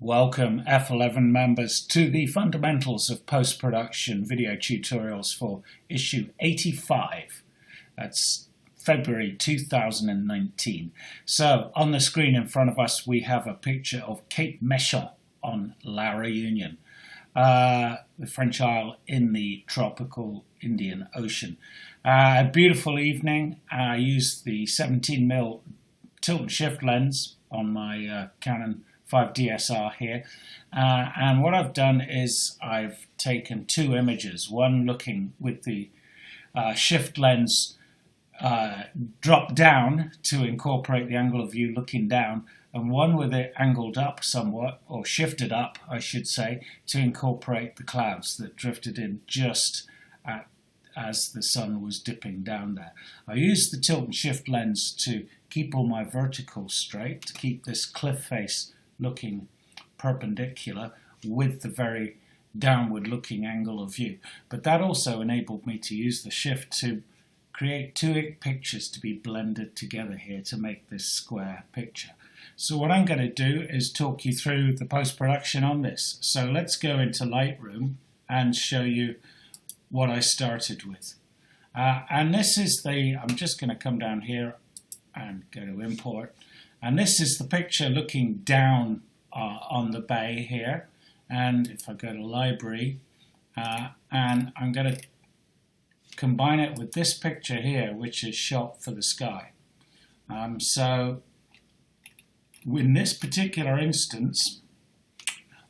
Welcome F11 members to the Fundamentals of Post-Production video tutorials for issue 85. That's February 2019. So on the screen in front of us we have a picture of Cape Méchant on La Réunion, the French isle in the tropical Indian Ocean. A beautiful evening. I used the 17mm tilt and shift lens on my Canon 5 DSR here, and what I've done is I've taken two images, one looking with the shift lens dropped down to incorporate the angle of view looking down, and one with it angled up somewhat, or shifted up I should say, to incorporate the clouds that drifted in just as the sun was dipping down there. I used the tilt and shift lens to keep all my verticals straight, to keep this cliff face looking perpendicular with the very downward looking angle of view. But that also enabled me to use the shift to create two pictures to be blended together here to make this square picture. So what I'm going to do is talk you through the post-production on this. So let's go into Lightroom and show you what I started with. And this is I'm just going to come down here and go to import. And this is the picture looking down on the bay here. And if I go to library, and I'm going to combine it with this picture here, which is shot for the sky. So in this particular instance,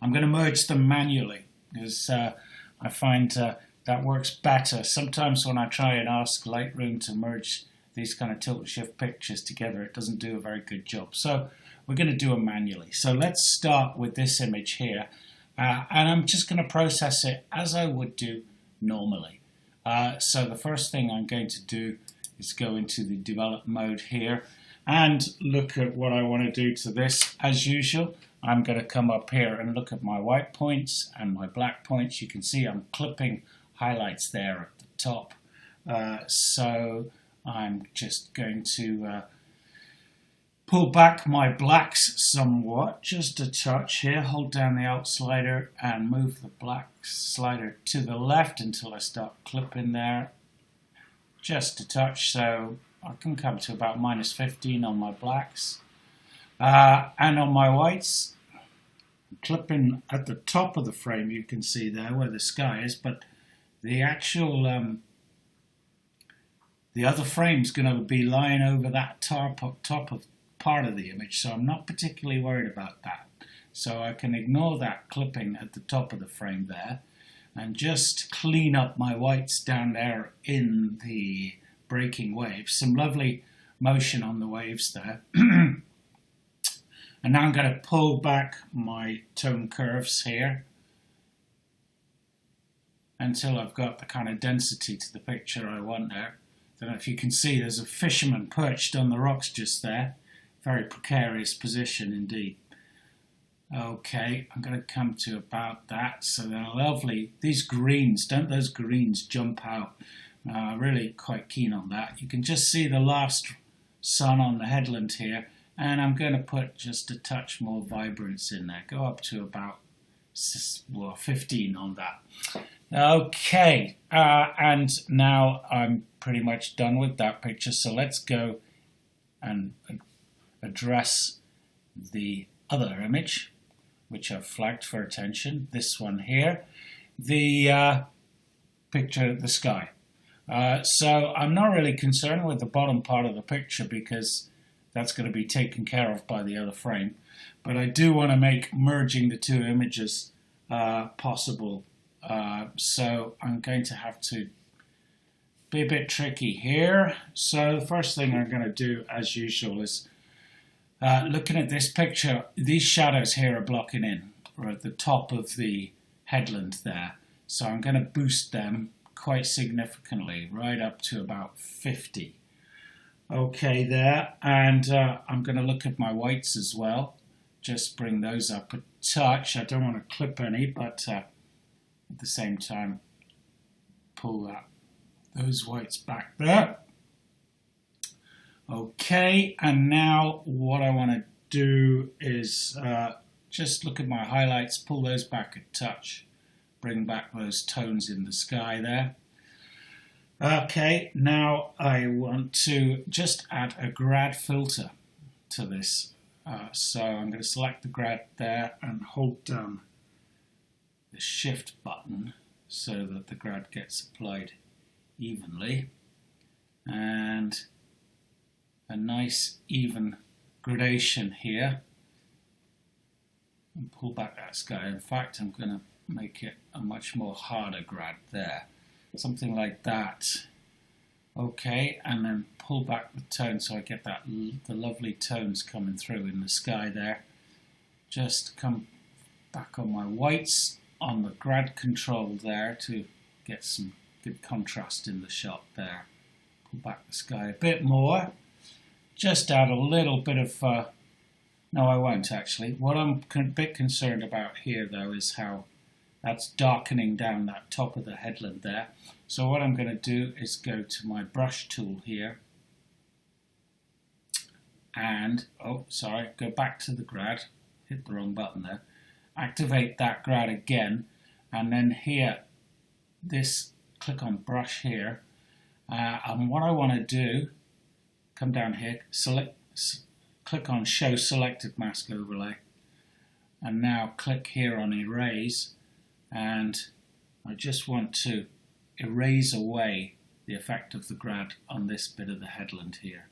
I'm going to merge them manually, because I find that works better. Sometimes when I try and ask Lightroom to merge these kind of tilt shift pictures together, it doesn't do a very good job. So we're going to do it manually. So let's start with this image here, and I'm just going to process it as I would do normally. So the first thing I'm going to do is go into the develop mode here and look at what I want to do to this. As usual, I'm going to come up here and look at my white points and my black points. You can see I'm clipping highlights there at the top. So I'm just going to pull back my blacks somewhat, just a touch here. Hold down the Alt slider and move the black slider to the left until I start clipping there, just a touch. So I can come to about -15 on my blacks. And on my whites, I'm clipping at the top of the frame, you can see there where the sky is, but the actual the other frame is going to be lying over that top of part of the image, so I'm not particularly worried about that. So I can ignore that clipping at the top of the frame there and just clean up my whites down there in the breaking waves. Some lovely motion on the waves there. And now I'm going to pull back my tone curves here until I've got the kind of density to the picture I want there. I don't know if you can see, there's a fisherman perched on the rocks just there. Very precarious position indeed. Okay, I'm going to come to about that. So they're lovely. These greens, don't those greens jump out? Really quite keen on that. You can just see the last sun on the headland here. And I'm going to put just a touch more vibrance in there. Go up to about 15 on that. Okay, and now I'm pretty much done with that picture. So let's go and address the other image, which I've flagged for attention. This one here, the picture of the sky. So I'm not really concerned with the bottom part of the picture because that's going to be taken care of by the other frame. But I do want to make merging the two images possible. So I'm going to have to be a bit tricky here. So the first thing I'm going to do, as usual, is looking at this picture. These shadows here are blocking in, or at the top of the headland there. So I'm going to boost them quite significantly, right up to about 50. Okay there, and I'm going to look at my whites as well. Just bring those up a touch. I don't want to clip any, but at the same time, pull those whites back there. Okay, and now what I want to do is just look at my highlights, pull those back a touch, bring back those tones in the sky there. Okay, now I want to just add a grad filter to this. So I'm going to select the grad there and hold down the shift button so that the grad gets applied evenly. And a nice even gradation here. And pull back that sky. In fact, I'm going to make it a much more harder grad there. Something like that. Okay, and then pull back the tone so I get that the lovely tones coming through in the sky there. Just come back on my whites on the grad control there to get some good contrast in the shot there. Pull back the sky a bit more. Just add a little bit of, no I won't actually. What I'm a bit concerned about here though is how that's darkening down that top of the headland there. So what I'm going to do is go to my brush tool here and, go back to the grad, hit the wrong button there, activate that grad again, and then here, click on brush here, and what I want to do, come down here, click on show selected mask overlay, and now click here on erase, and I just want to erase away the effect of the grad on this bit of the headland here.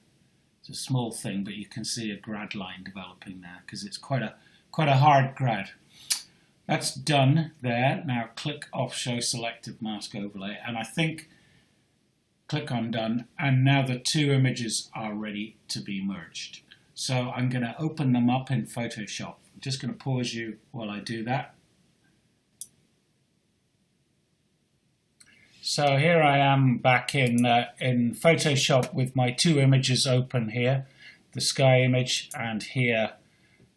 It's a small thing, but you can see a grad line developing there because it's quite a hard grad. That's done there. Now click off show selected mask overlay, and I think click on done, and now the two images are ready to be merged. So I'm going to open them up in Photoshop. I'm just going to pause you while I do that. So here I am back in Photoshop with my two images open here, the sky image and here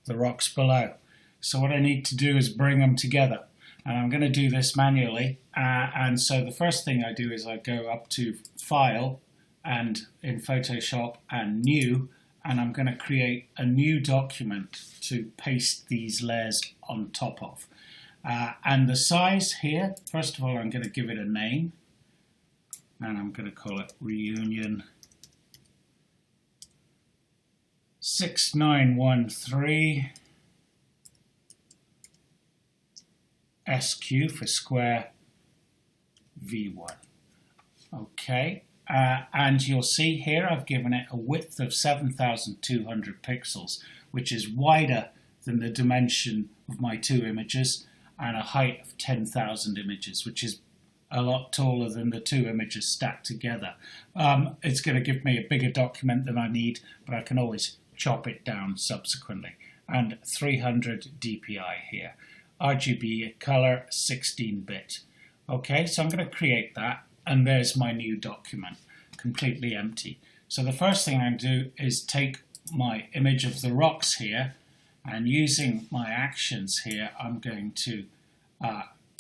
the rocks below. So what I need to do is bring them together, and I'm going to do this manually. And so the first thing I do is I go up to File and in Photoshop and New, and I'm going to create a new document to paste these layers on top of. And the size here, first of all, I'm going to give it a name. And I'm going to call it Réunion 6913 SQ for square V1. Okay, and you'll see here I've given it a width of 7,200 pixels, which is wider than the dimension of my two images, and a height of 10,000 images, which is a lot taller than the two images stacked together. It's going to give me a bigger document than I need, but I can always chop it down subsequently. And 300 DPI here. RGB color 16-bit. Okay, so I'm going to create that, and there's my new document, completely empty. So the first thing I'm going to do is take my image of the rocks here, and using my actions here, I'm going to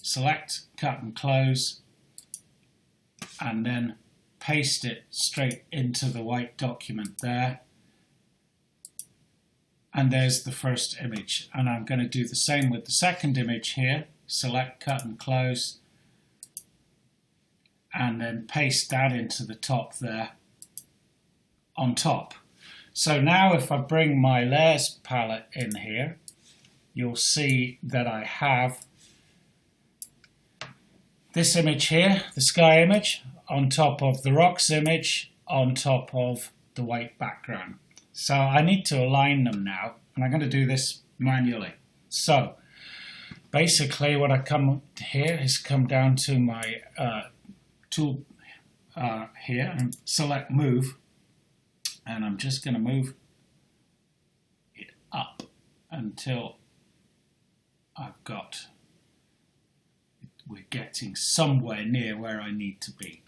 select, cut and close, and then paste it straight into the white document there. And there's the first image. And I'm going to do the same with the second image here. Select, cut and close, and then paste that into the top there on top. So now if I bring my layers palette in here, you'll see that I have this image here, the sky image, on top of the rocks image, on top of the white background. So I need to align them now, and I'm going to do this manually. So basically what I come here is come down to my tool here and select move, and I'm just going to move it up until I've got, we're getting somewhere near where I need to be.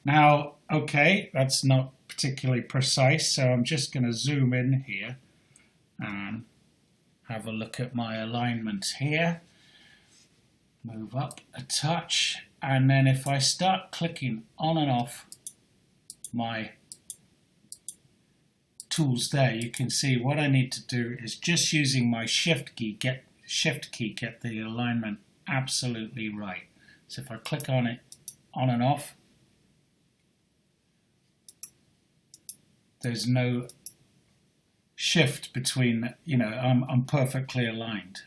Now, okay, that's not particularly precise, so I'm just going to zoom in here and have a look at my alignment here. Move up a touch, and then if I start clicking on and off my tools there, you can see what I need to do is just using my shift key, Shift key, get the alignment absolutely right. So if I click on it on and off, there's no shift between, you know, I'm perfectly aligned.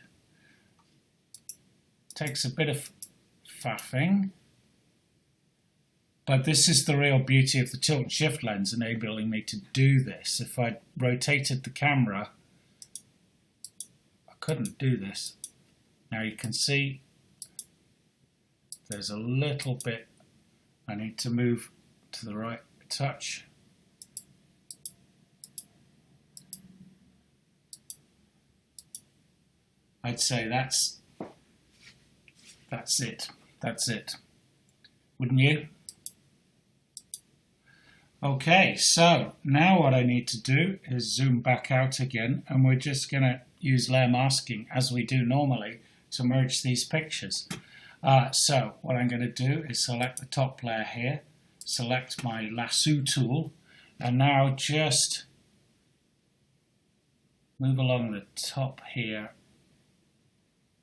Takes a bit of faffing, but this is the real beauty of the tilt and shift lens, enabling me to do this. If I rotated the camera, I couldn't do this. Now you can see there's a little bit I need to move to the right a touch. I'd say that's it. That's it. Wouldn't you? Okay, so now what I need to do is zoom back out again, and we're just going to use layer masking as we do normally to merge these pictures. So what I'm going to do is select the top layer here, select my lasso tool, and now just move along the top here,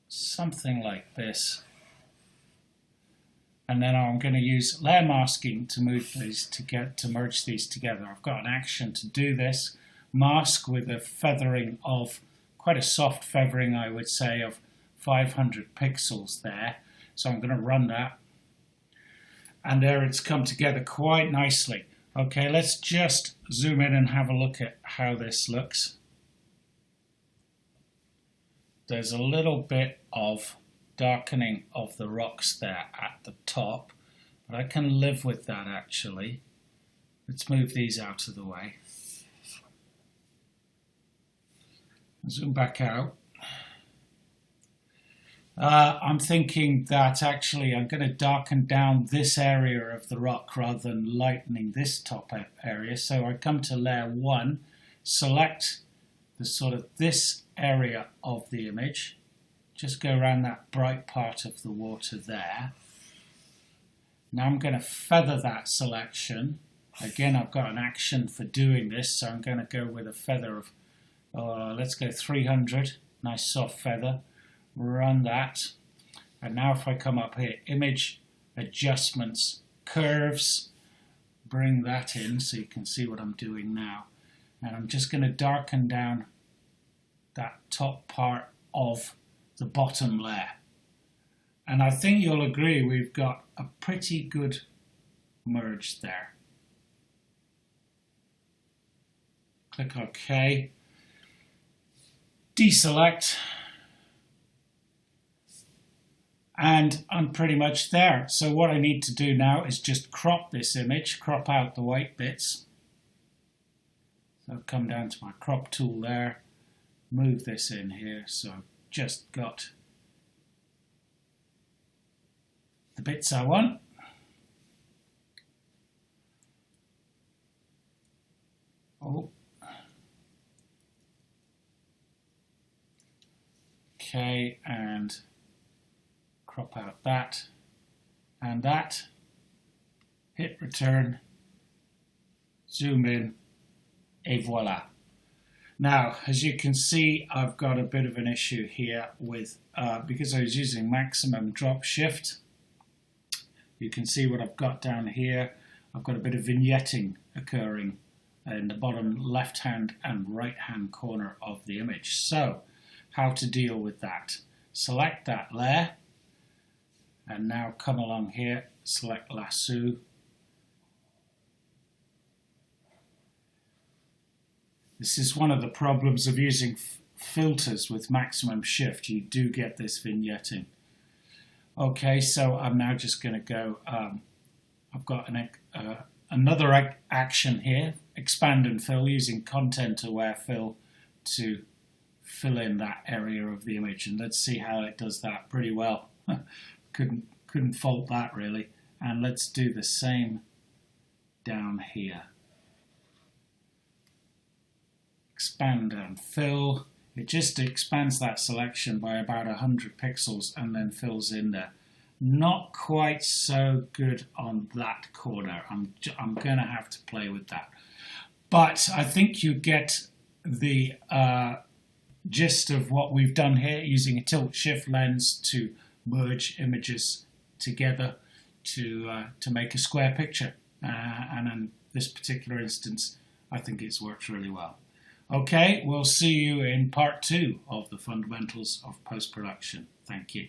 something like this. And then I'm going to use layer masking to move these to merge these together. I've got an action to do this. Mask with a feathering of, quite a soft feathering I would say, of 500 pixels there. So I'm going to run that. And there it's come together quite nicely. Okay, let's just zoom in and have a look at how this looks. There's a little bit of darkening of the rocks there at the top, but I can live with that actually. Let's move these out of the way. Zoom back out. I'm thinking that actually I'm going to darken down this area of the rock rather than lightening this top area. So I come to layer 1, select the sort of this area of the image. Just go around that bright part of the water there. Now I'm going to feather that selection. Again, I've got an action for doing this, so I'm going to go with a feather of, let's go 300, nice soft feather. Run that. And now if I come up here, image, adjustments, curves, bring that in so you can see what I'm doing now. And I'm just going to darken down that top part of the bottom layer. And I think you'll agree we've got a pretty good merge there. Click OK. Deselect. And I'm pretty much there. So what I need to do now is just crop this image, crop out the white bits. So I'll come down to my crop tool there, move this in here, so I've just got the bits I want. Okay, and crop out that and that, hit return, zoom in, et voila. Now, as you can see, I've got a bit of an issue here with, because I was using maximum drop shift, you can see what I've got down here. I've got a bit of vignetting occurring in the bottom left hand and right hand corner of the image. So, how to deal with that? Select that layer, and now come along here, select lasso. This is one of the problems of using filters with maximum shift. You do get this vignetting. Okay, so I'm now just going to go, I've got another action here, expand and fill, using content aware fill to fill in that area of the image. And let's see how it does that pretty well. Couldn't fault that really. And let's do the same down here. Expand and fill. It just expands that selection by about 100 pixels and then fills in there. Not quite so good on that corner. I'm going to have to play with that. But I think you get the gist of what we've done here, using a tilt-shift lens to merge images together to make a square picture. And in this particular instance, I think it's worked really well. Okay, we'll see you in part 2 of the fundamentals of post-production. Thank you.